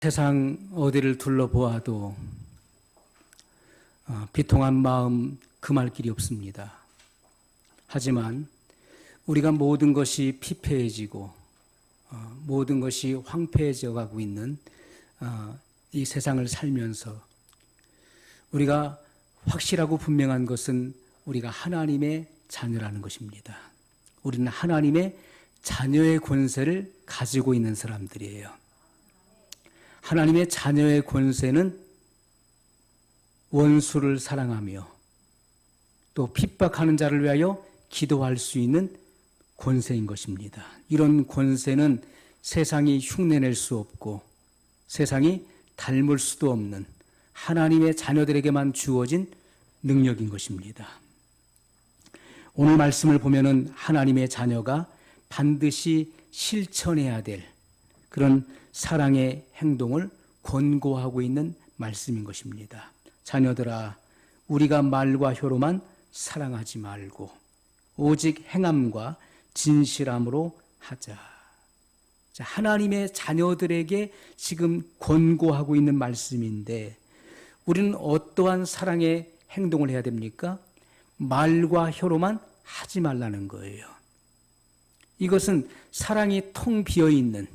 세상 어디를 둘러보아도 비통한 마음 금할 길이 없습니다. 하지만 우리가 모든 것이 피폐해지고 모든 것이 황폐해져 가고 있는 이 세상을 살면서 우리가 확실하고 분명한 것은 우리가 하나님의 자녀라는 것입니다. 우리는 하나님의 자녀의 권세를 가지고 있는 사람들이에요. 하나님의 자녀의 권세는 원수를 사랑하며 또 핍박하는 자를 위하여 기도할 수 있는 권세인 것입니다. 이런 권세는 세상이 흉내낼 수 없고 세상이 닮을 수도 없는 하나님의 자녀들에게만 주어진 능력인 것입니다. 오늘 말씀을 보면은 하나님의 자녀가 반드시 실천해야 될 그런 사랑의 행동을 권고하고 있는 말씀인 것입니다. 자녀들아, 우리가 말과 혀로만 사랑하지 말고 오직 행함과 진실함으로 하자. 하나님의 자녀들에게 지금 권고하고 있는 말씀인데 우리는 어떠한 사랑의 행동을 해야 됩니까? 말과 혀로만 하지 말라는 거예요. 이것은 사랑이 텅 비어있는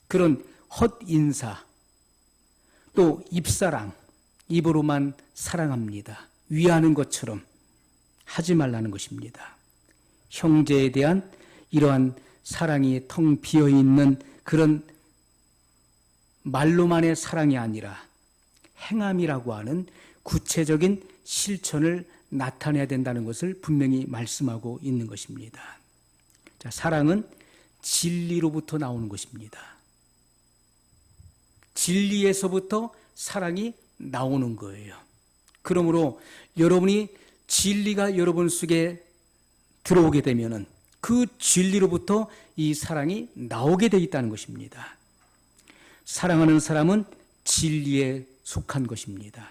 그런 헛인사, 또 입사랑, 입으로만 사랑합니다. 위하는 것처럼 하지 말라는 것입니다. 형제에 대한 이러한 사랑이 텅 비어있는 그런 말로만의 사랑이 아니라 행함이라고 하는 구체적인 실천을 나타내야 된다는 것을 분명히 말씀하고 있는 것입니다. 자, 사랑은 진리로부터 나오는 것입니다. 진리에서부터 사랑이 나오는 거예요. 그러므로 여러분이 진리가 여러분 속에 들어오게 되면은 그 진리로부터 이 사랑이 나오게 되어 있다는 것입니다. 사랑하는 사람은 진리에 속한 것입니다.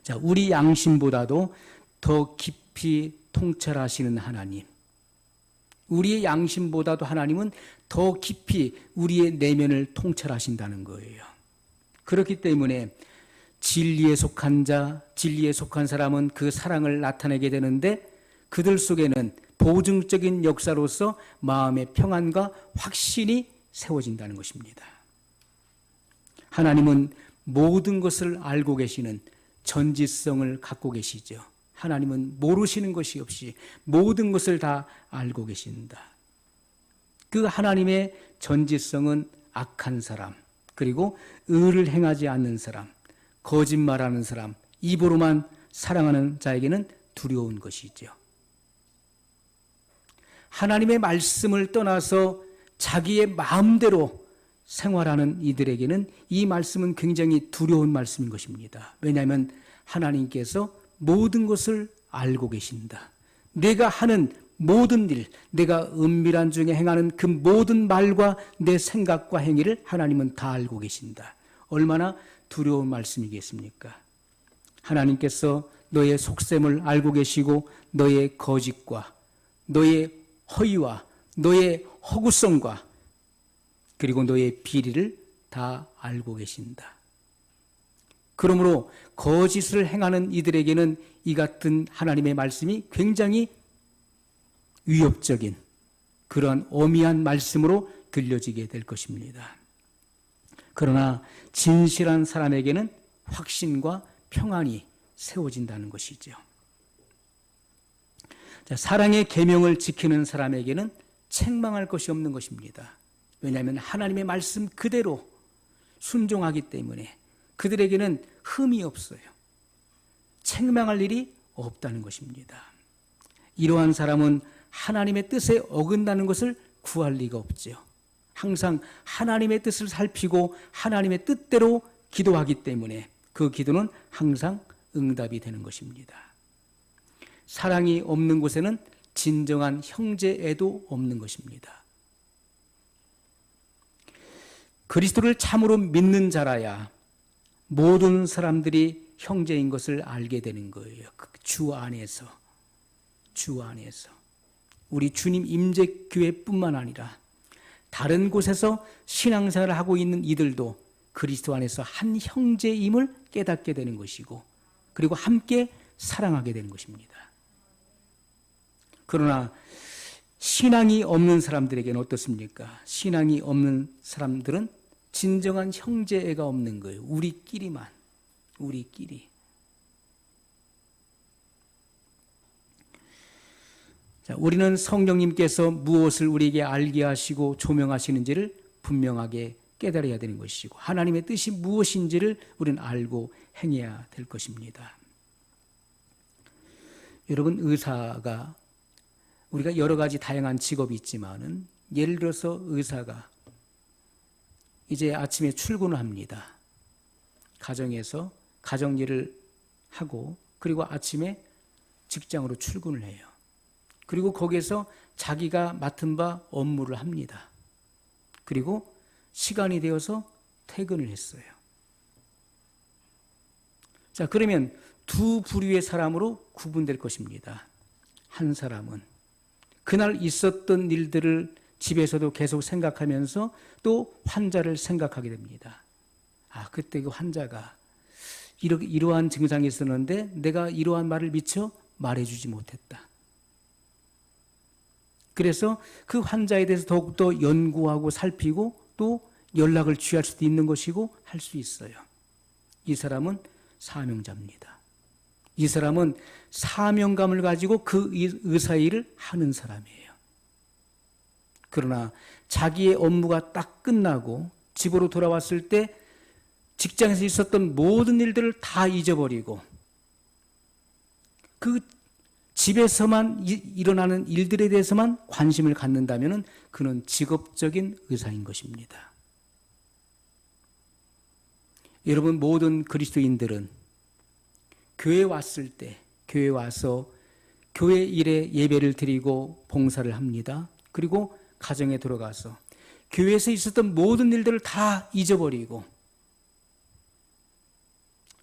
자, 우리 양심보다도 더 깊이 통찰하시는 하나님, 우리의 양심보다도 하나님은 더 깊이 우리의 내면을 통찰하신다는 거예요. 그렇기 때문에 진리에 속한 자, 진리에 속한 사람은 그 사랑을 나타내게 되는데 그들 속에는 보증적인 역사로서 마음의 평안과 확신이 세워진다는 것입니다. 하나님은 모든 것을 알고 계시는 전지성을 갖고 계시죠. 하나님은 모르시는 것이 없이 모든 것을 다 알고 계신다. 그 하나님의 전지성은 악한 사람, 그리고 의를 행하지 않는 사람, 거짓말하는 사람, 입으로만 사랑하는 자에게는 두려운 것이죠. 하나님의 말씀을 떠나서 자기의 마음대로 생활하는 이들에게는 이 말씀은 굉장히 두려운 말씀인 것입니다. 왜냐하면 하나님께서 모든 것을 알고 계신다. 내가 하는 모든 일, 내가 은밀한 중에 행하는 그 모든 말과 내 생각과 행위를 하나님은 다 알고 계신다. 얼마나 두려운 말씀이겠습니까? 하나님께서 너의 속셈을 알고 계시고 너의 거짓과 너의 허위와 너의 허구성과 그리고 너의 비리를 다 알고 계신다. 그러므로 거짓을 행하는 이들에게는 이 같은 하나님의 말씀이 굉장히 위협적인 그런 엄미한 말씀으로 들려지게 될 것입니다. 그러나 진실한 사람에게는 확신과 평안이 세워진다는 것이죠. 자, 사랑의 계명을 지키는 사람에게는 책망할 것이 없는 것입니다. 왜냐하면 하나님의 말씀 그대로 순종하기 때문에 그들에게는 흠이 없어요. 책망할 일이 없다는 것입니다. 이러한 사람은 하나님의 뜻에 어긋나는 것을 구할 리가 없죠. 항상 하나님의 뜻을 살피고 하나님의 뜻대로 기도하기 때문에 그 기도는 항상 응답이 되는 것입니다. 사랑이 없는 곳에는 진정한 형제애도 없는 것입니다. 그리스도를 참으로 믿는 자라야 모든 사람들이 형제인 것을 알게 되는 거예요. 주 안에서. 우리 주님 임재교회뿐만 아니라 다른 곳에서 신앙생활을 하고 있는 이들도 그리스도 안에서 한 형제임을 깨닫게 되는 것이고, 그리고 함께 사랑하게 되는 것입니다. 그러나 신앙이 없는 사람들에게는 어떻습니까? 신앙이 없는 사람들은 진정한 형제애가 없는 거예요. 우리끼리만, 우리끼리. 자, 우리는 성령님께서 무엇을 우리에게 알게 하시고 조명하시는지를 분명하게 깨달아야 되는 것이고, 하나님의 뜻이 무엇인지를 우리는 알고 행해야 될 것입니다. 여러분, 의사가, 우리가 여러 가지 다양한 직업이 있지만은, 예를 들어서 의사가 이제 아침에 출근을 합니다. 가정에서 가정일을 하고, 그리고 아침에 직장으로 출근을 해요. 그리고 거기에서 자기가 맡은 바 업무를 합니다. 그리고 시간이 되어서 퇴근을 했어요. 자, 그러면 두 부류의 사람으로 구분될 것입니다. 한 사람은 그날 있었던 일들을 집에서도 계속 생각하면서 또 환자를 생각하게 됩니다. 아, 그때 그 환자가 이러한 증상이 있었는데 내가 이러한 말을 미처 말해주지 못했다. 그래서 그 환자에 대해서 더욱더 연구하고 살피고 또 연락을 취할 수도 있는 것이고 할 수 있어요. 이 사람은 사명자입니다. 이 사람은 사명감을 가지고 그 의사 일을 하는 사람이에요. 그러나 자기의 업무가 딱 끝나고 집으로 돌아왔을 때 직장에서 있었던 모든 일들을 다 잊어버리고 그 집에서만 일어나는 일들에 대해서만 관심을 갖는다면 그는 직업적인 의사인 것입니다. 여러분, 모든 그리스도인들은 교회에 왔을 때, 교회에 와서 교회 일에 예배를 드리고 봉사를 합니다. 그리고 가정에 들어가서 교회에서 있었던 모든 일들을 다 잊어버리고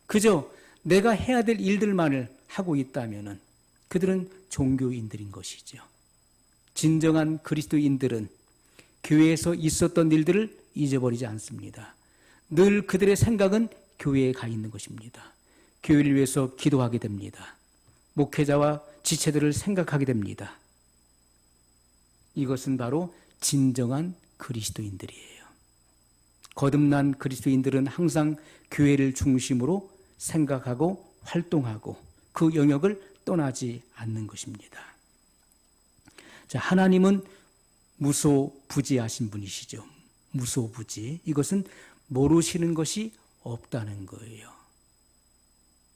그저 내가 해야 될 일들만을 하고 있다면 그들은 종교인들인 것이죠. 진정한 그리스도인들은 교회에서 있었던 일들을 잊어버리지 않습니다. 늘 그들의 생각은 교회에 가 있는 것입니다. 교회를 위해서 기도하게 됩니다. 목회자와 지체들을 생각하게 됩니다. 이것은 바로 진정한 그리스도인들이에요. 거듭난 그리스도인들은 항상 교회를 중심으로 생각하고 활동하고 그 영역을 떠나지 않는 것입니다. 자, 하나님은 무소부지하신 분이시죠. 무소부지. 이것은 모르시는 것이 없다는 거예요.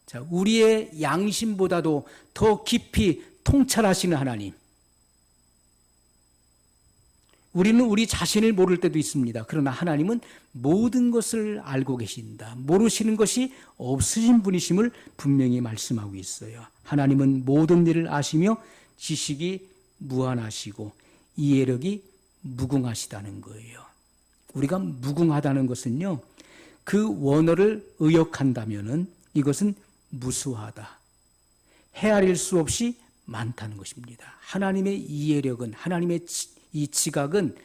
자, 우리의 양심보다도 더 깊이 통찰하시는 하나님. 우리는 우리 자신을 모를 때도 있습니다. 그러나 하나님은 모든 것을 알고 계신다. 모르시는 것이 없으신 분이심을 분명히 말씀하고 있어요. 하나님은 모든 일을 아시며 지식이 무한하시고 이해력이 무궁하시다는 거예요. 우리가 무궁하다는 것은요, 그 원어를 의역한다면은 이것은 무수하다. 헤아릴 수 없이 많다는 것입니다. 하나님의 이해력은, 하나님의 이 지각은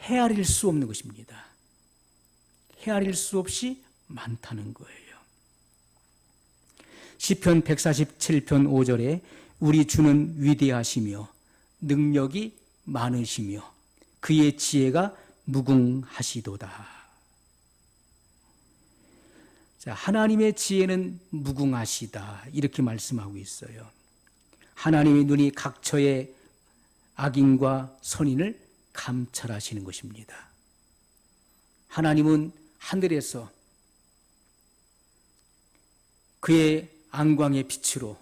헤아릴 수 없는 것입니다. 헤아릴 수 없이 많다는 거예요. 시편 147편 5절에 우리 주는 위대하시며 능력이 많으시며 그의 지혜가 무궁하시도다. 자, 하나님의 지혜는 무궁하시다. 이렇게 말씀하고 있어요. 하나님의 눈이 각처의 악인과 선인을 감찰하시는 것입니다. 하나님은 하늘에서 그의 안광의 빛으로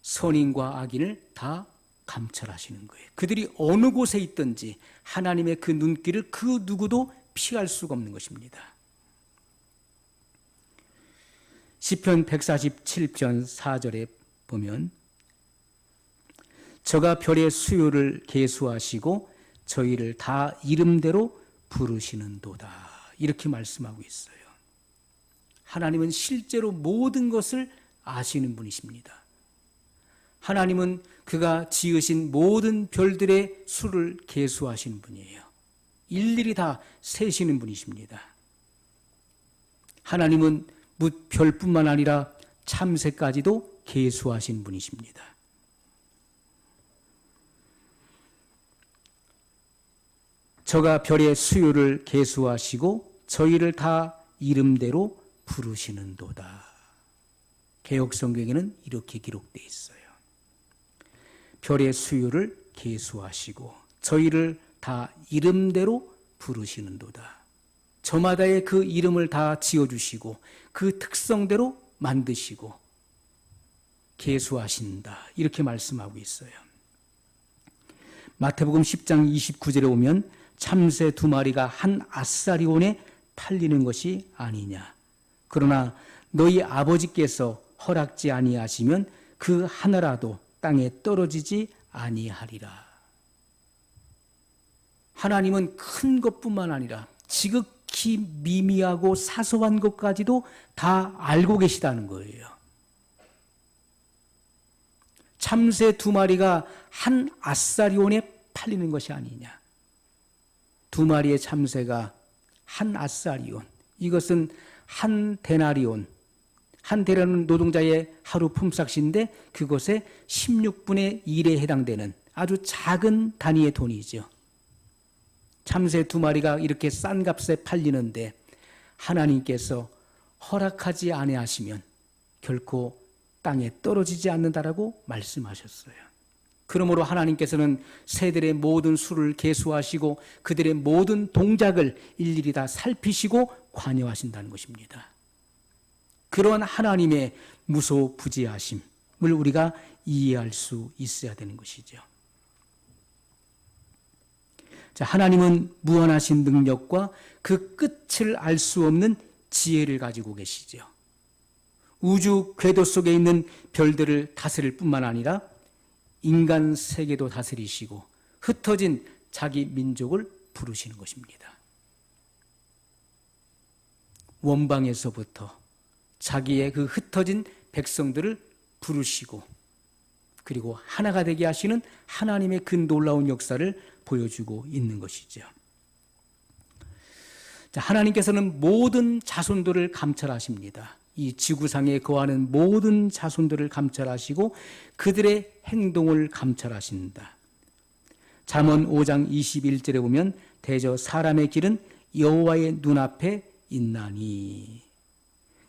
선인과 악인을 다 감찰하시는 거예요. 그들이 어느 곳에 있든지 하나님의 그 눈길을 그 누구도 피할 수가 없는 것입니다. 시편 147편 4절에 보면 저가 별의 수요를 계수하시고 저희를 다 이름대로 부르시는도다. 이렇게 말씀하고 있어요. 하나님은 실제로 모든 것을 아시는 분이십니다. 하나님은 그가 지으신 모든 별들의 수를 계수하시는 분이에요. 일일이 다 세시는 분이십니다. 하나님은 별뿐만 아니라 참새까지도 계수하신 분이십니다. 저가 별의 수요를 계수하시고 저희를 다 이름대로 부르시는도다. 개역성경에는 이렇게 기록되어 있어요. 별의 수요를 계수하시고 저희를 다 이름대로 부르시는도다. 저마다의 그 이름을 다 지어주시고 그 특성대로 만드시고 계수하신다. 이렇게 말씀하고 있어요. 마태복음 10장 29절에 오면 참새 2마리가 한 아사리온에 팔리는 것이 아니냐. 그러나 너희 아버지께서 허락지 아니하시면 그 하나라도 땅에 떨어지지 아니하리라. 하나님은 큰 것뿐만 아니라 지극히 미미하고 사소한 것까지도 다 알고 계시다는 거예요. 참새 2마리가 한 아사리온에 팔리는 것이 아니냐. 2마리의 참새가 한 아사리온, 이것은 한 데나리온, 한 데나리온 노동자의 하루 품삯인데 그것의 16분의 1에 해당되는 아주 작은 단위의 돈이죠. 참새 2마리가 이렇게 싼 값에 팔리는데 하나님께서 허락하지 아니하시면 결코 땅에 떨어지지 않는다라고 말씀하셨어요. 그러므로 하나님께서는 새들의 모든 수를 계수하시고 그들의 모든 동작을 일일이 다 살피시고 관여하신다는 것입니다. 그런 하나님의 무소부지하심을 우리가 이해할 수 있어야 되는 것이죠. 자, 하나님은 무한하신 능력과 그 끝을 알 수 없는 지혜를 가지고 계시죠. 우주 궤도 속에 있는 별들을 다스릴 뿐만 아니라 인간 세계도 다스리시고 흩어진 자기 민족을 부르시는 것입니다. 원방에서부터 자기의 그 흩어진 백성들을 부르시고 그리고 하나가 되게 하시는 하나님의 그 놀라운 역사를 보여주고 있는 것이죠. 자, 하나님께서는 모든 자손들을 감찰하십니다. 이 지구상에 거하는 모든 자손들을 감찰하시고 그들의 행동을 감찰하신다. 잠언 5장 21절에 보면 대저 사람의 길은 여호와의 눈앞에 있나니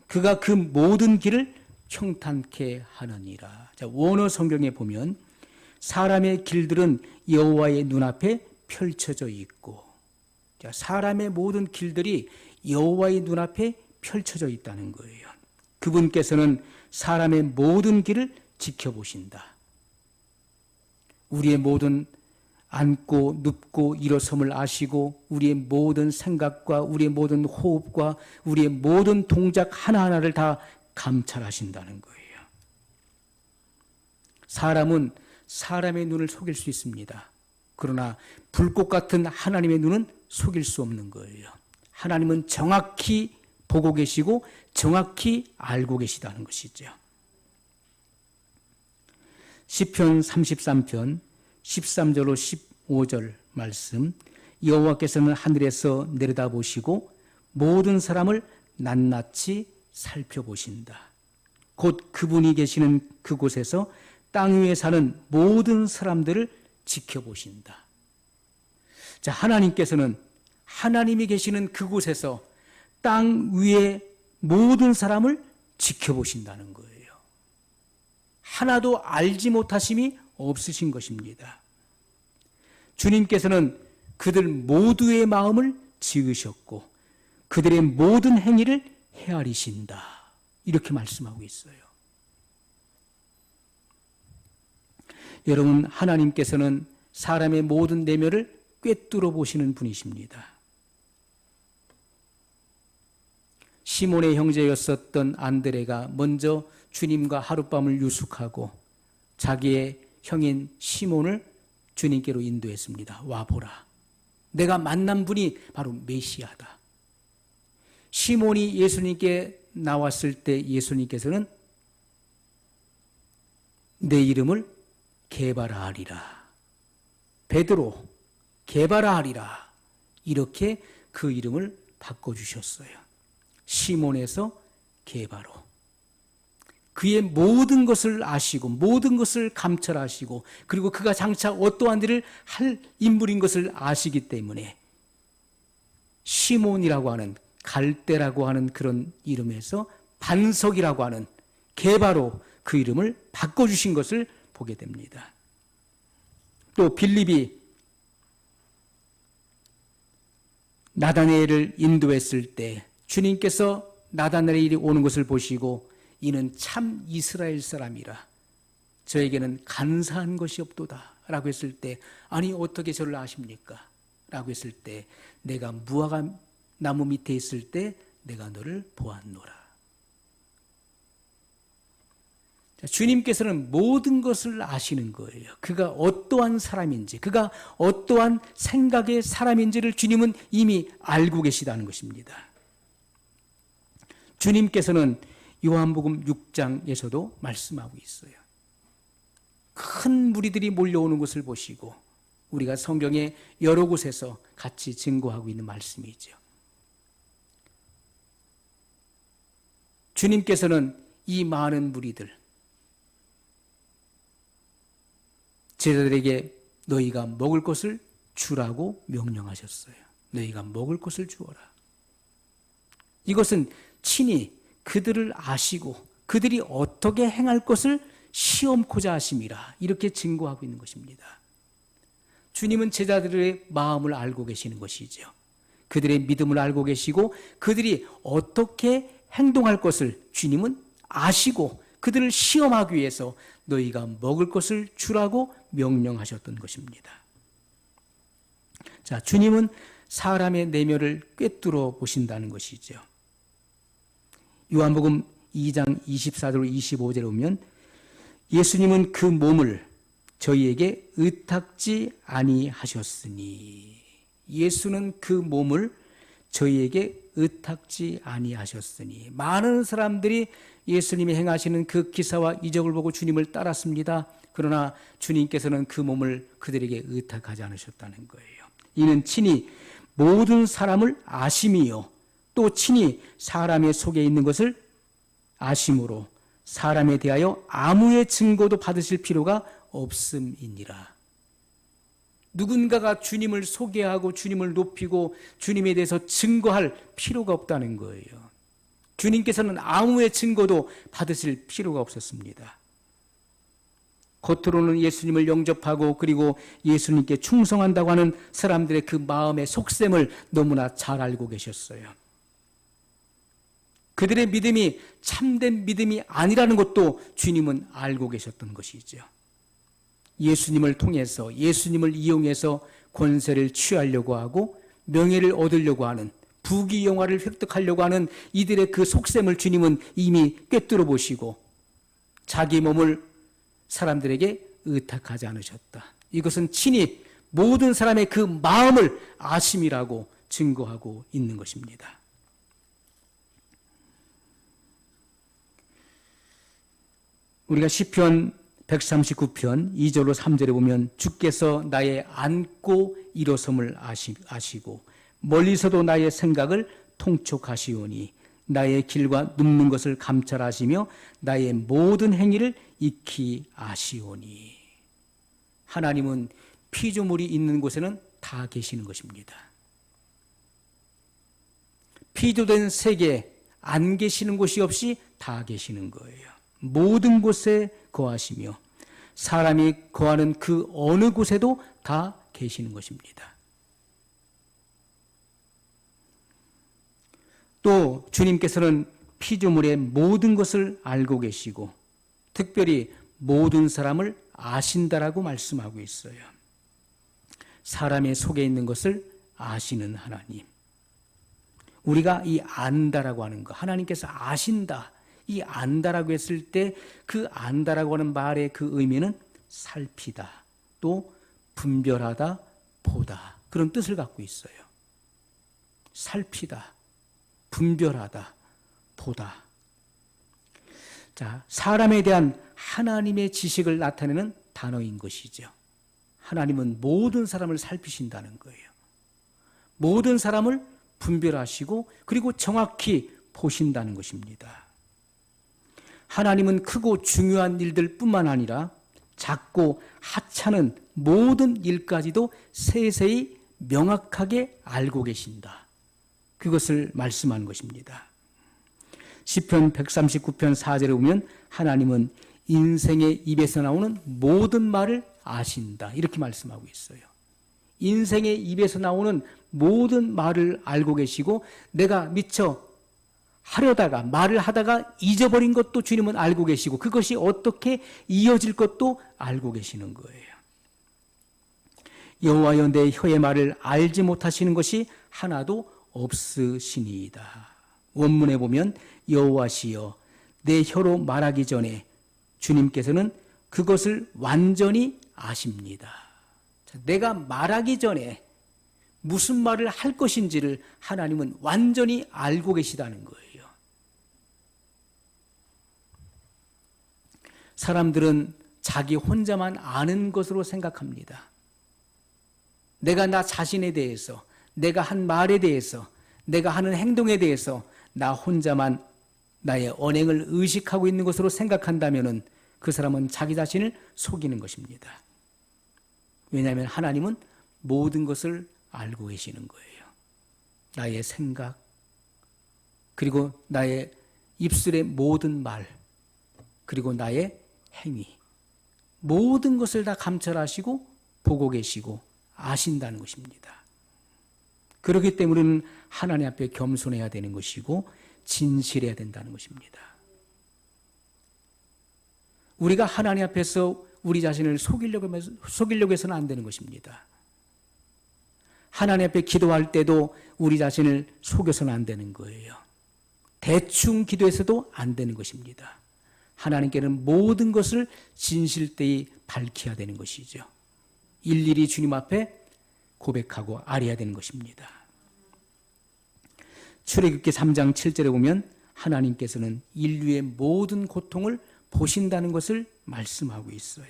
그가 그 모든 길을 평탄케 하느니라. 자, 원어 성경에 보면 사람의 길들은 여호와의 눈앞에 펼쳐져 있고, 자, 사람의 모든 길들이 여호와의 눈앞에 펼쳐져 있다는 거예요. 그분께서는 사람의 모든 길을 지켜보신다. 우리의 모든 앉고 눕고 일어섬을 아시고 우리의 모든 생각과 우리의 모든 호흡과 우리의 모든 동작 하나하나를 다 감찰하신다는 거예요. 사람은 사람의 눈을 속일 수 있습니다. 그러나 불꽃 같은 하나님의 눈은 속일 수 없는 거예요. 하나님은 정확히 보고 계시고 정확히 알고 계시다는 것이죠. 시편 33편 13절로 15절 말씀, 여호와께서는 하늘에서 내려다보시고 모든 사람을 낱낱이 살펴보신다. 곧 그분이 계시는 그곳에서 땅 위에 사는 모든 사람들을 지켜보신다. 자, 하나님께서는 하나님이 계시는 그곳에서 땅 위에 모든 사람을 지켜보신다는 거예요. 하나도 알지 못하심이 없으신 것입니다. 주님께서는 그들 모두의 마음을 지으셨고 그들의 모든 행위를 헤아리신다. 이렇게 말씀하고 있어요. 여러분, 하나님께서는 사람의 모든 내면을 꿰뚫어 보시는 분이십니다. 시몬의 형제였었던 안드레가 먼저 주님과 하룻밤을 유숙하고 자기의 형인 시몬을 주님께로 인도했습니다. 와보라. 내가 만난 분이 바로 메시아다. 시몬이 예수님께 나왔을 때 예수님께서는 내 이름을 게바라 베드로 게바라 이렇게 그 이름을 바꿔주셨어요. 시몬에서 게바로. 그의 모든 것을 아시고 모든 것을 감찰하시고 그리고 그가 장차 어떠한 일을 할 인물인 것을 아시기 때문에 시몬이라고 하는, 갈대라고 하는 그런 이름에서 반석이라고 하는 게바로 그 이름을 바꿔주신 것을 보게 됩니다. 또 빌립이 나다나엘을 인도했을 때 주님께서 나다나엘이 오는 것을 보시고 이는 참 이스라엘 사람이라 저에게는 간사한 것이 없도다 라고 했을 때, 아니 어떻게 저를 아십니까? 라고 했을 때, 내가 무화과 나무 밑에 있을 때 내가 너를 보았노라. 주님께서는 모든 것을 아시는 거예요. 그가 어떠한 사람인지, 그가 어떠한 생각의 사람인지를 주님은 이미 알고 계시다는 것입니다. 주님께서는 요한복음 6장에서도 말씀하고 있어요. 큰 무리들이 몰려오는 것을 보시고 우리가 성경의 여러 곳에서 같이 증거하고 있는 말씀이죠. 주님께서는 이 많은 무리들, 제자들에게 너희가 먹을 것을 주라고 명령하셨어요. 너희가 먹을 것을 주어라. 이것은 친히 그들을 아시고 그들이 어떻게 행할 것을 시험코자 하심이라 이렇게 증거하고 있는 것입니다. 주님은 제자들의 마음을 알고 계시는 것이죠. 그들의 믿음을 알고 계시고 그들이 어떻게 행동할 것을 주님은 아시고 그들을 시험하기 위해서 너희가 먹을 것을 주라고 명령하셨던 것입니다. 자, 주님은 사람의 내면을 꿰뚫어 보신다는 것이죠. 요한복음 2장 24절 25절에 보면 예수님은 그 몸을 저희에게 의탁지 아니하셨으니, 예수는 그 몸을 저희에게 의탁지 아니하셨으니, 많은 사람들이 예수님이 행하시는 그 기사와 이적을 보고 주님을 따랐습니다. 그러나 주님께서는 그 몸을 그들에게 의탁하지 않으셨다는 거예요. 이는 친히 모든 사람을 아심이요 또 친히 사람의 속에 있는 것을 아심으로 사람에 대하여 아무의 증거도 받으실 필요가 없음이니라. 누군가가 주님을 소개하고 주님을 높이고 주님에 대해서 증거할 필요가 없다는 거예요. 주님께서는 아무의 증거도 받으실 필요가 없었습니다. 겉으로는 예수님을 영접하고 그리고 예수님께 충성한다고 하는 사람들의 그 마음의 속셈을 너무나 잘 알고 계셨어요. 그들의 믿음이 참된 믿음이 아니라는 것도 주님은 알고 계셨던 것이죠. 예수님을 통해서, 예수님을 이용해서 권세를 취하려고 하고 명예를 얻으려고 하는, 부귀영화를 획득하려고 하는 이들의 그 속셈을 주님은 이미 꿰뚫어 보시고 자기 몸을 사람들에게 의탁하지 않으셨다. 이것은 친히 모든 사람의 그 마음을 아심이라고 증거하고 있는 것입니다. 우리가 시편 139편 2절로 3절에 보면 주께서 나의 앉고 일어섬을 아시고 멀리서도 나의 생각을 통촉하시오니 나의 길과 눕는 것을 감찰하시며 나의 모든 행위를 익히 아시오니. 하나님은 피조물이 있는 곳에는 다 계시는 것입니다. 피조된 세계에 안 계시는 곳이 없이 다 계시는 거예요. 모든 곳에 거하시며 사람이 거하는 그 어느 곳에도 다 계시는 것입니다. 또 주님께서는 피조물의 모든 것을 알고 계시고 특별히 모든 사람을 아신다라고 말씀하고 있어요. 사람의 속에 있는 것을 아시는 하나님. 우리가 이 안다라고 하는 거, 하나님께서 아신다, 이 안다라고 했을 때 그 안다라고 하는 말의 그 의미는 살피다, 또 분별하다, 보다, 그런 뜻을 갖고 있어요. 살피다, 분별하다, 보다. 자, 사람에 대한 하나님의 지식을 나타내는 단어인 것이죠. 하나님은 모든 사람을 살피신다는 거예요. 모든 사람을 분별하시고 그리고 정확히 보신다는 것입니다. 하나님은 크고 중요한 일들뿐만 아니라 작고 하찮은 모든 일까지도 세세히 명확하게 알고 계신다. 그것을 말씀하는 것입니다. 시편 139편 4절에 보면 하나님은 인생의 입에서 나오는 모든 말을 아신다. 이렇게 말씀하고 있어요. 인생의 입에서 나오는 모든 말을 알고 계시고 내가 미처 하려다가 말을 하다가 잊어버린 것도 주님은 알고 계시고 그것이 어떻게 이어질 것도 알고 계시는 거예요. 여호와여 내 혀의 말을 알지 못하시는 것이 하나도 없으시니이다. 원문에 보면 여호와시여 내 혀로 말하기 전에 주님께서는 그것을 완전히 아십니다. 내가 말하기 전에 무슨 말을 할 것인지를 하나님은 완전히 알고 계시다는 거예요. 사람들은 자기 혼자만 아는 것으로 생각합니다. 내가 나 자신에 대해서, 내가 한 말에 대해서, 내가 하는 행동에 대해서 나 혼자만 나의 언행을 의식하고 있는 것으로 생각한다면 그 사람은 자기 자신을 속이는 것입니다. 왜냐하면 하나님은 모든 것을 알고 계시는 거예요. 나의 생각, 그리고 나의 입술의 모든 말, 그리고 나의 행위, 모든 것을 다 감찰하시고 보고 계시고 아신다는 것입니다. 그렇기 때문에 하나님 앞에 겸손해야 되는 것이고 진실해야 된다는 것입니다. 우리가 하나님 앞에서 우리 자신을 속이려고 해서는 안 되는 것입니다. 하나님 앞에 기도할 때도 우리 자신을 속여서는 안 되는 거예요. 대충 기도해서도 안 되는 것입니다. 하나님께는 모든 것을 진실되이 밝혀야 되는 것이죠. 일일이 주님 앞에 고백하고 아뢰야 되는 것입니다. 출애굽기 3장 7절에 보면 하나님께서는 인류의 모든 고통을 보신다는 것을 말씀하고 있어요.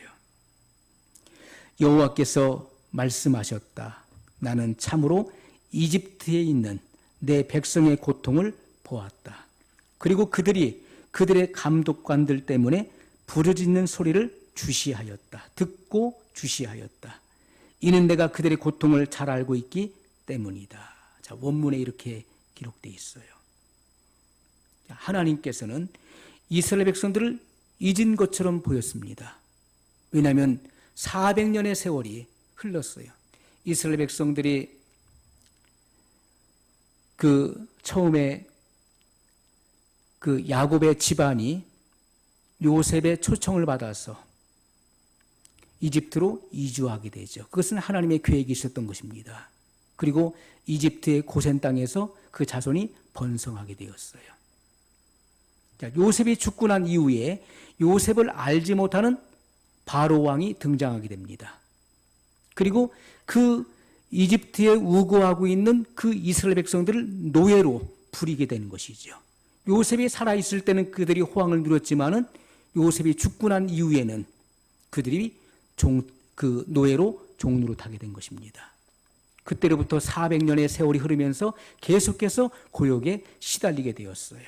여호와께서 말씀하셨다. 나는 참으로 이집트에 있는 내 백성의 고통을 보았다. 그리고 그들의 감독관들 때문에 부르짖는 소리를 주시하였다. 듣고 주시하였다. 이는 내가 그들의 고통을 잘 알고 있기 때문이다. 자, 원문에 이렇게 기록되어 있어요. 하나님께서는 이스라엘 백성들을 잊은 것처럼 보였습니다. 왜냐하면 400년의 세월이 흘렀어요. 이스라엘 백성들이 처음에 야곱의 집안이 요셉의 초청을 받아서 이집트로 이주하게 되죠. 그것은 하나님의 계획이 있었던 것입니다. 그리고 이집트의 고센 땅에서 그 자손이 번성하게 되었어요. 자, 요셉이 죽고 난 이후에 요셉을 알지 못하는 바로 왕이 등장하게 됩니다. 그리고 그 이집트에 우거하고 있는 그 이스라엘 백성들을 노예로 부리게 되는 것이죠. 요셉이 살아있을 때는 그들이 호황을 누렸지만은 요셉이 죽고 난 이후에는 그들이 노예로 종노릇하게 된 것입니다. 그때로부터 400년의 세월이 흐르면서 계속해서 고역에 시달리게 되었어요.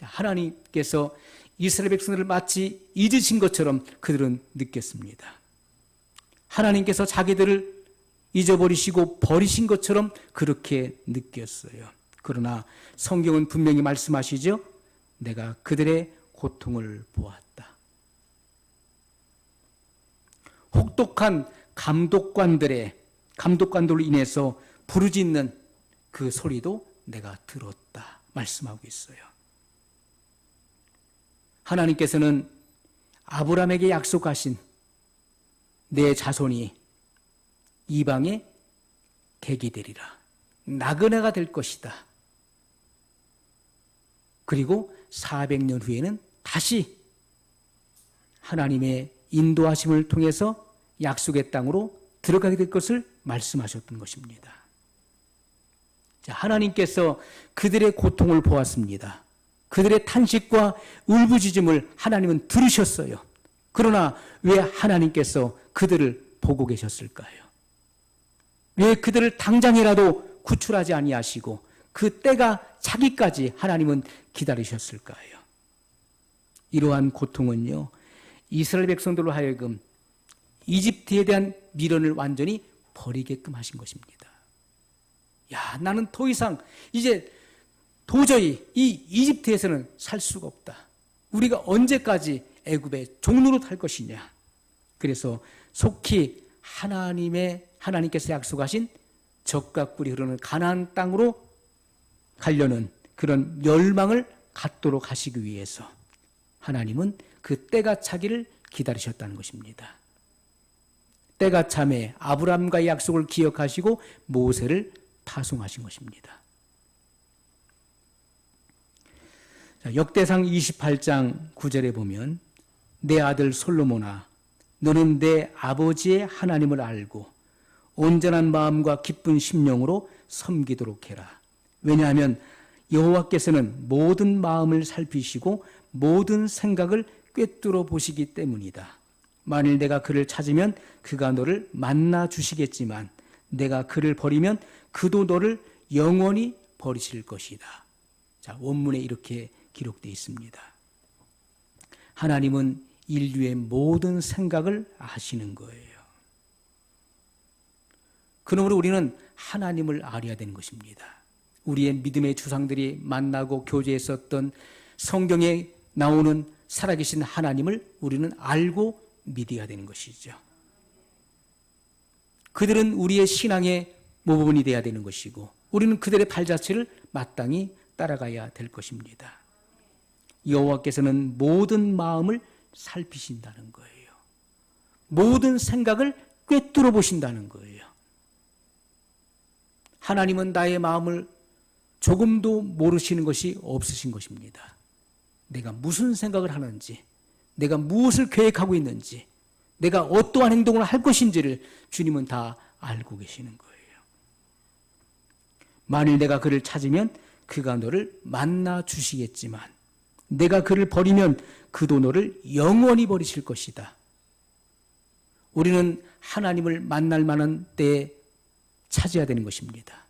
하나님께서 이스라엘 백성들을 마치 잊으신 것처럼 그들은 느꼈습니다. 하나님께서 자기들을 잊어버리시고 버리신 것처럼 그렇게 느꼈어요. 그러나 성경은 분명히 말씀하시죠. 내가 그들의 고통을 보았다. 혹독한 감독관들로 인해서 부르짖는 그 소리도 내가 들었다 말씀하고 있어요. 하나님께서는 아브라함에게 약속하신 내 자손이 이방의 객이 되리라. 나그네가 될 것이다. 그리고 400년 후에는 다시 하나님의 인도하심을 통해서 약속의 땅으로 들어가게 될 것을 말씀하셨던 것입니다. 자, 하나님께서 그들의 고통을 보았습니다. 그들의 탄식과 울부짖음을 하나님은 들으셨어요. 그러나 왜 하나님께서 그들을 보고 계셨을까요? 왜 그들을 당장이라도 구출하지 아니하시고 그 때가 차기까지 하나님은 기다리셨을까요? 이러한 고통은요, 이스라엘 백성들로 하여금 이집트에 대한 미련을 완전히 버리게끔 하신 것입니다. 야, 나는 더 이상 이제 도저히 이 이집트에서는 살 수가 없다. 우리가 언제까지 애굽의 종로로 탈 것이냐. 그래서 속히 하나님께서 약속하신 젖과 꿀이 흐르는 가나안 땅으로 가려는 그런 열망을 갖도록 하시기 위해서 하나님은 그 때가 차기를 기다리셨다는 것입니다. 때가 참에 아브라함과의 약속을 기억하시고 모세를 파송하신 것입니다. 역대상 28장 9절에 보면 내 아들 솔로몬아 너는 내 아버지의 하나님을 알고 온전한 마음과 기쁜 심령으로 섬기도록 해라. 왜냐하면 여호와께서는 모든 마음을 살피시고 모든 생각을 꿰뚫어 보시기 때문이다. 만일 내가 그를 찾으면 그가 너를 만나 주시겠지만 내가 그를 버리면 그도 너를 영원히 버리실 것이다. 자, 원문에 이렇게 기록되어 있습니다. 하나님은 인류의 모든 생각을 아시는 거예요. 그러므로 우리는 하나님을 알아야 되는 것입니다. 우리의 믿음의 주상들이 만나고 교제했었던 성경에 나오는 살아계신 하나님을 우리는 알고 믿어야 되는 것이죠. 그들은 우리의 신앙의 모범이 되어야 되는 것이고 우리는 그들의 발자취를 마땅히 따라가야 될 것입니다. 여호와께서는 모든 마음을 살피신다는 거예요. 모든 생각을 꿰뚫어 보신다는 거예요. 하나님은 나의 마음을 조금도 모르시는 것이 없으신 것입니다. 내가 무슨 생각을 하는지, 내가 무엇을 계획하고 있는지, 내가 어떠한 행동을 할 것인지를 주님은 다 알고 계시는 거예요. 만일 내가 그를 찾으면 그가 너를 만나 주시겠지만 내가 그를 버리면 그도 너를 영원히 버리실 것이다. 우리는 하나님을 만날 만한 때에 찾아야 되는 것입니다.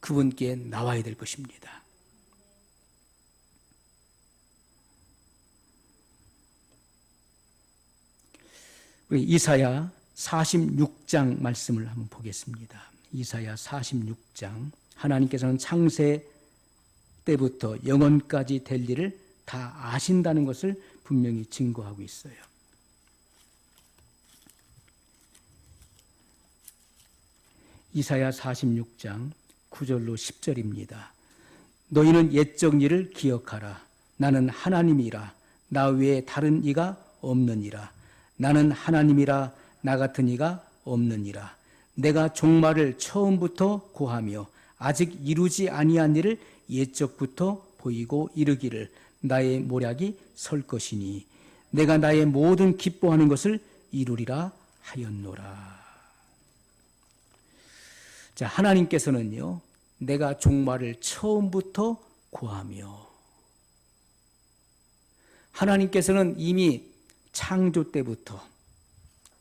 그분께 나와야 될 것입니다. 우리 이사야 46장 말씀을 한번 보겠습니다. 이사야 46장. 하나님께서는 창세 때부터 영원까지 될 일을 다 아신다는 것을 분명히 증거하고 있어요. 이사야 46장 9절로 10절입니다. 너희는 옛적 일을 기억하라. 나는 하나님이라. 나 외에 다른 이가 없느니라. 나는 하나님이라. 나 같은 이가 없느니라. 내가 종말을 처음부터 고하며 아직 이루지 아니한 일을 옛적부터 보이고 이르기를 나의 모략이 설 것이니 내가 나의 모든 기뻐하는 것을 이루리라 하였노라. 자, 하나님께서는요, 내가 종말을 처음부터 고하며, 하나님께서는 이미 창조 때부터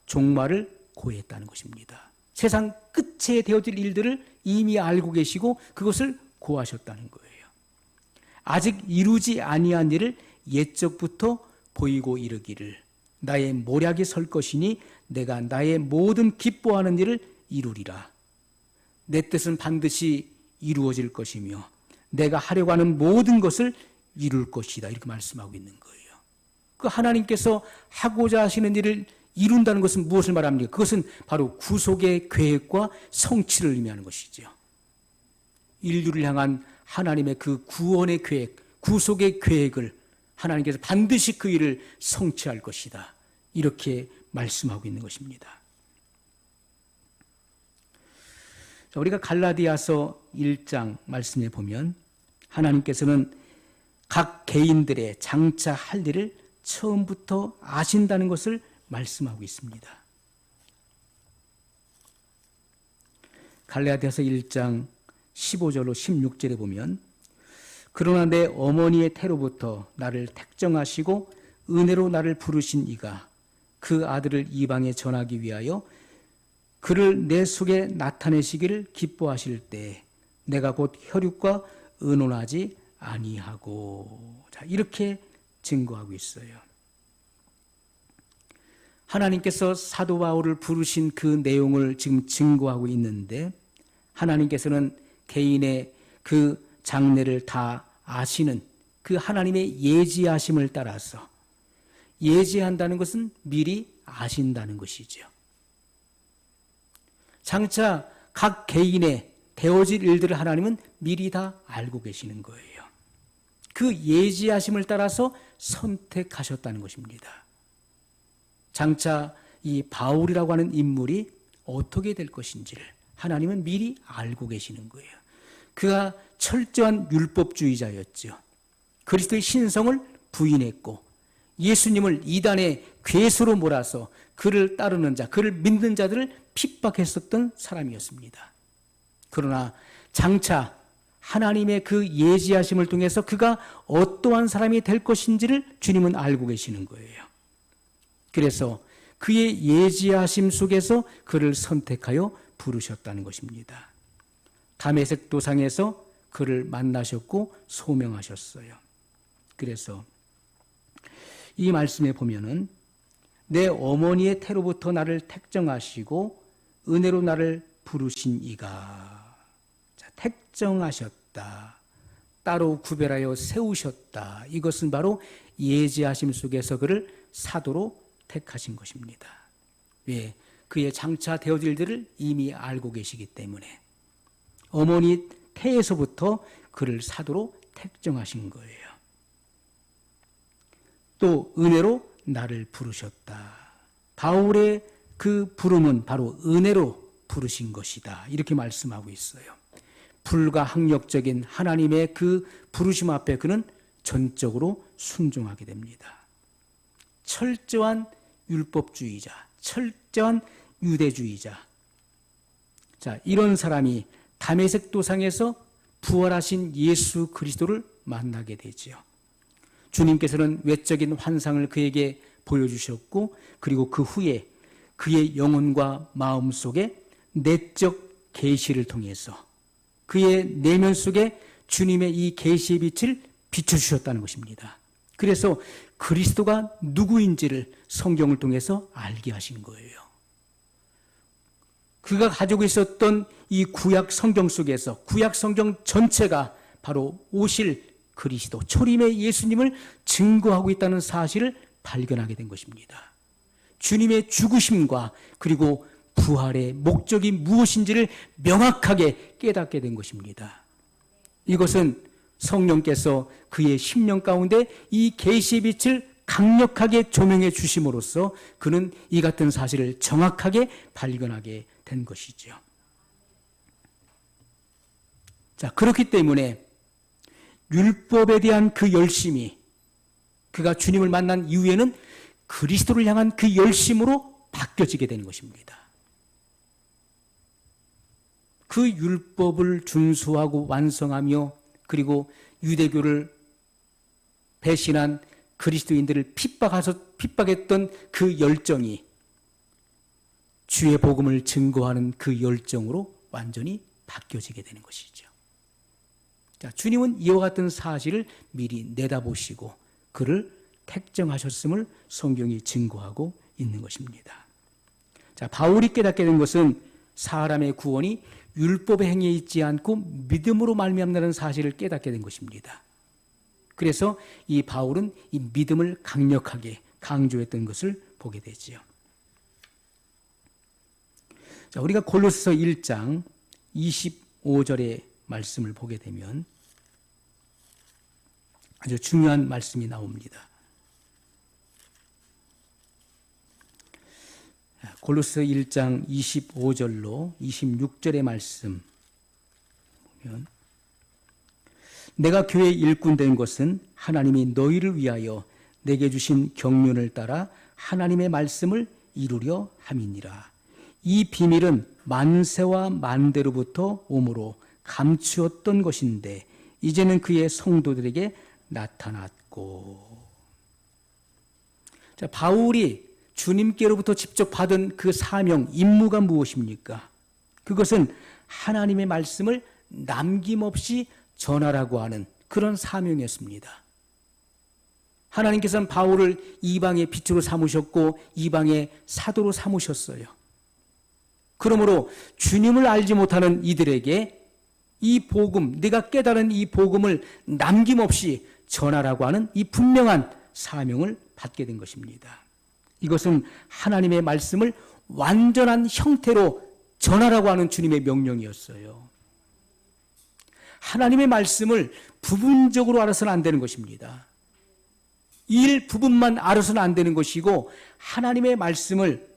종말을 고했다는 것입니다. 세상 끝에 되어질 일들을 이미 알고 계시고 그것을 고하셨다는 거예요. 아직 이루지 아니한 일을 옛적부터 보이고 이르기를 나의 모략이 설 것이니 내가 나의 모든 기뻐하는 일을 이루리라. 내 뜻은 반드시 이루어질 것이며 내가 하려고 하는 모든 것을 이룰 것이다. 이렇게 말씀하고 있는 거예요. 그 하나님께서 하고자 하시는 일을 이룬다는 것은 무엇을 말합니까? 그것은 바로 구속의 계획과 성취를 의미하는 것이죠. 인류를 향한 하나님의 그 구원의 계획, 구속의 계획을 하나님께서 반드시 그 일을 성취할 것이다. 이렇게 말씀하고 있는 것입니다. 우리가 갈라디아서 1장 말씀에 보면 하나님께서는 각 개인들의 장차 할 일을 처음부터 아신다는 것을 말씀하고 있습니다. 갈라디아서 1장 15절로 16절에 보면 그러나 내 어머니의 태로부터 나를 택정하시고 은혜로 나를 부르신 이가 그 아들을 이방에 전하기 위하여 그를 내 속에 나타내시기를 기뻐하실 때 내가 곧 혈육과 의논하지 아니하고. 자, 이렇게 증거하고 있어요. 하나님께서 사도 바울을 부르신 그 내용을 지금 증거하고 있는데, 하나님께서는 개인의 그 장래를 다 아시는 그 하나님의 예지하심을 따라서, 예지한다는 것은 미리 아신다는 것이죠. 장차 각 개인의 되어질 일들을 하나님은 미리 다 알고 계시는 거예요. 그 예지하심을 따라서 선택하셨다는 것입니다. 장차 이 바울이라고 하는 인물이 어떻게 될 것인지를 하나님은 미리 알고 계시는 거예요. 그가 철저한 율법주의자였죠. 그리스도의 신성을 부인했고 예수님을 이단의 괴수로 몰아서 그를 따르는 자, 그를 믿는 자들을 핍박했었던 사람이었습니다. 그러나 장차 하나님의 그 예지하심을 통해서 그가 어떠한 사람이 될 것인지를 주님은 알고 계시는 거예요. 그래서 그의 예지하심 속에서 그를 선택하여 부르셨다는 것입니다. 다메섹 도상에서 그를 만나셨고 소명하셨어요. 그래서 이 말씀에 보면은 내 어머니의 태로부터 나를 택정하시고 은혜로 나를 부르신 이가, 자, 택정하셨다, 따로 구별하여 세우셨다. 이것은 바로 예지하심 속에서 그를 사도로 택하신 것입니다. 왜? 그의 장차 되어질 일들을 이미 알고 계시기 때문에 어머니 태에서부터 그를 사도로 택정하신 거예요. 또 은혜로 나를 부르셨다. 바울의 그 부름은 바로 은혜로 부르신 것이다. 이렇게 말씀하고 있어요. 불가항력적인 하나님의 그 부르심 앞에 그는 전적으로 순종하게 됩니다. 철저한 율법주의자, 철저한 유대주의자. 자, 이런 사람이 다메섹 도상에서 부활하신 예수 그리스도를 만나게 되지요. 주님께서는 외적인 환상을 그에게 보여주셨고, 그리고 그 후에 그의 영혼과 마음 속에 내적 계시를 통해서 그의 내면 속에 주님의 이 계시의 빛을 비춰주셨다는 것입니다. 그래서 그리스도가 누구인지를 성경을 통해서 알게 하신 거예요. 그가 가지고 있었던 이 구약 성경 속에서 구약 성경 전체가 바로 오실 그리스도, 초림의 예수님을 증거하고 있다는 사실을 발견하게 된 것입니다. 주님의 죽으심과 그리고 부활의 목적이 무엇인지를 명확하게 깨닫게 된 것입니다. 이것은 성령께서 그의 심령 가운데 이 계시의 빛을 강력하게 조명해 주심으로써 그는 이 같은 사실을 정확하게 발견하게 된 것이죠. 자, 그렇기 때문에 율법에 대한 그 열심이, 그가 주님을 만난 이후에는 그리스도를 향한 그 열심으로 바뀌어지게 되는 것입니다. 그 율법을 준수하고 완성하며 그리고 유대교를 배신한 그리스도인들을 핍박했던 그 열정이 주의 복음을 증거하는 그 열정으로 완전히 바뀌어지게 되는 것이죠. 자, 주님은 이와 같은 사실을 미리 내다보시고 그를 택정하셨음을 성경이 증거하고 있는 것입니다. 자, 바울이 깨닫게 된 것은 사람의 구원이 율법의 행위에 있지 않고 믿음으로 말미암는 사실을 깨닫게 된 것입니다. 그래서 이 바울은 이 믿음을 강력하게 강조했던 것을 보게 되지요. 자, 우리가 골로새서 1장 25절의 말씀을 보게 되면 아주 중요한 말씀이 나옵니다. 골로새서 1장 25절로 26절의 말씀 보면, 내가 교회 일꾼 된 것은 하나님이 너희를 위하여 내게 주신 경륜을 따라 하나님의 말씀을 이루려 함이니라. 이 비밀은 만세와 만대로부터 오므로 감추었던 것인데 이제는 그의 성도들에게 나타났고. 자, 바울이 주님께로부터 직접 받은 그 사명, 임무가 무엇입니까? 그것은 하나님의 말씀을 남김없이 전하라고 하는 그런 사명이었습니다. 하나님께서는 바울을 이방의 빛으로 삼으셨고 이방의 사도로 삼으셨어요. 그러므로 주님을 알지 못하는 이들에게 이 복음, 내가 깨달은 이 복음을 남김없이 전하라고 하는 이 분명한 사명을 받게 된 것입니다. 이것은 하나님의 말씀을 완전한 형태로 전하라고 하는 주님의 명령이었어요. 하나님의 말씀을 부분적으로 알아서는 안 되는 것입니다. 일부분만 알아서는 안 되는 것이고 하나님의 말씀을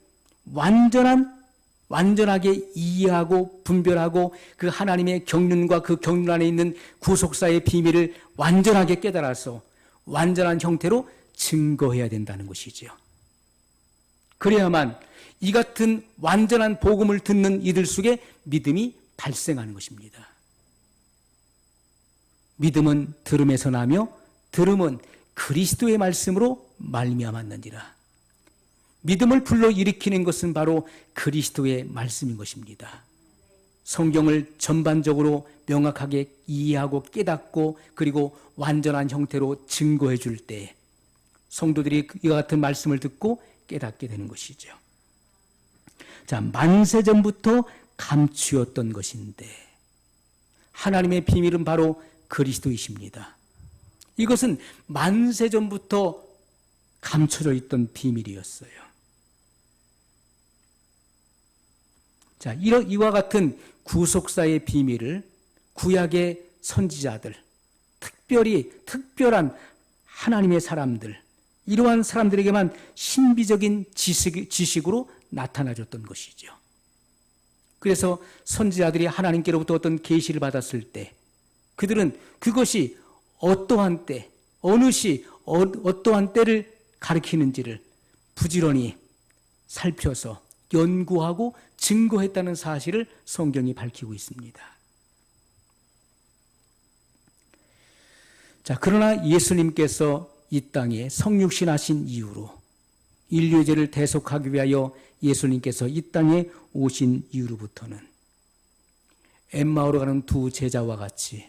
완전하게 이해하고 분별하고 그 하나님의 경륜과 그 경륜 안에 있는 구속사의 비밀을 완전하게 깨달아서 완전한 형태로 증거해야 된다는 것이죠. 그래야만 이 같은 완전한 복음을 듣는 이들 속에 믿음이 발생하는 것입니다. 믿음은 들음에서 나며 들음은 그리스도의 말씀으로 말미암았느니라. 믿음을 불러일으키는 것은 바로 그리스도의 말씀인 것입니다. 성경을 전반적으로 명확하게 이해하고 깨닫고 그리고 완전한 형태로 증거해 줄 때 성도들이 이와 같은 말씀을 듣고 깨닫게 되는 것이죠. 자, 만세전부터 감추었던 것인데 하나님의 비밀은 바로 그리스도이십니다. 이것은 만세전부터 감춰져 있던 비밀이었어요. 자, 이와 같은 구속사의 비밀을 구약의 선지자들, 특별한 하나님의 사람들, 이러한 사람들에게만 신비적인 지식으로 나타나줬던 것이죠. 그래서 선지자들이 하나님께로부터 어떤 계시를 받았을 때 그들은 그것이 어떠한 때, 어느 시, 어떠한 때를 가리키는지를 부지런히 살펴서 연구하고 증거했다는 사실을 성경이 밝히고 있습니다. 자, 그러나 예수님께서 이 땅에 성육신하신 이후로 인류의 죄를 대속하기 위하여 예수님께서 이 땅에 오신 이후로부터는 엠마오로 가는 두 제자와 같이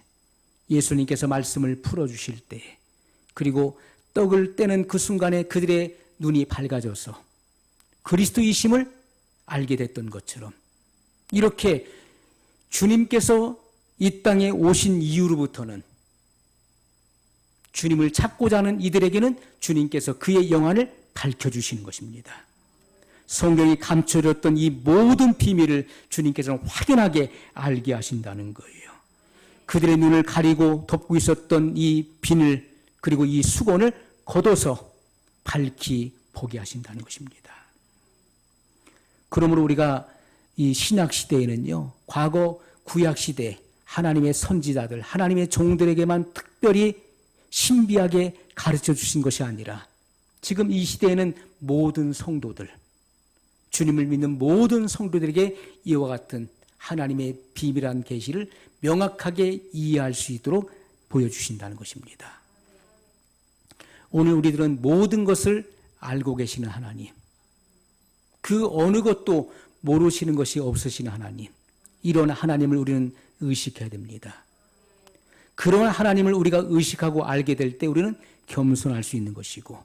예수님께서 말씀을 풀어주실 때 그리고 떡을 떼는 그 순간에 그들의 눈이 밝아져서 그리스도이심을 알게 됐던 것처럼 이렇게 주님께서 이 땅에 오신 이후로부터는 주님을 찾고자 하는 이들에게는 주님께서 그의 영안을 밝혀주시는 것입니다. 성경이 감춰졌던 이 모든 비밀을 주님께서는 확연하게 알게 하신다는 거예요. 그들의 눈을 가리고 덮고 있었던 이 비늘 그리고 이 수건을 걷어서 밝히 보게 하신다는 것입니다. 그러므로 우리가 이 신약 시대에는요, 과거 구약 시대 하나님의 선지자들, 하나님의 종들에게만 특별히 신비하게 가르쳐 주신 것이 아니라 지금 이 시대에는 모든 성도들, 주님을 믿는 모든 성도들에게 이와 같은 하나님의 비밀한 계시를 명확하게 이해할 수 있도록 보여주신다는 것입니다. 오늘 우리들은 모든 것을 알고 계시는 하나님, 그 어느 것도 모르시는 것이 없으시는 하나님, 이런 하나님을 우리는 의식해야 됩니다. 그런 하나님을 우리가 의식하고 알게 될 때 우리는 겸손할 수 있는 것이고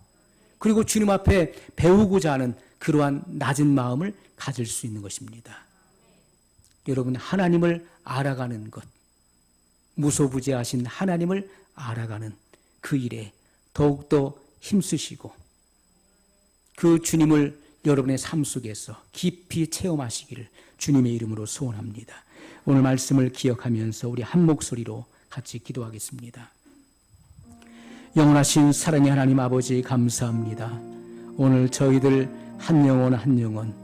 그리고 주님 앞에 배우고자 하는 그러한 낮은 마음을 가질 수 있는 것입니다. 여러분, 하나님을 알아가는 것, 무소부재하신 하나님을 알아가는 그 일에 더욱더 힘쓰시고 그 주님을 여러분의 삶 속에서 깊이 체험하시기를 주님의 이름으로 소원합니다. 오늘 말씀을 기억하면서 우리 한 목소리로 같이 기도하겠습니다. 영원하신 사랑의 하나님 아버지 감사합니다. 오늘 저희들 한 영혼 한 영혼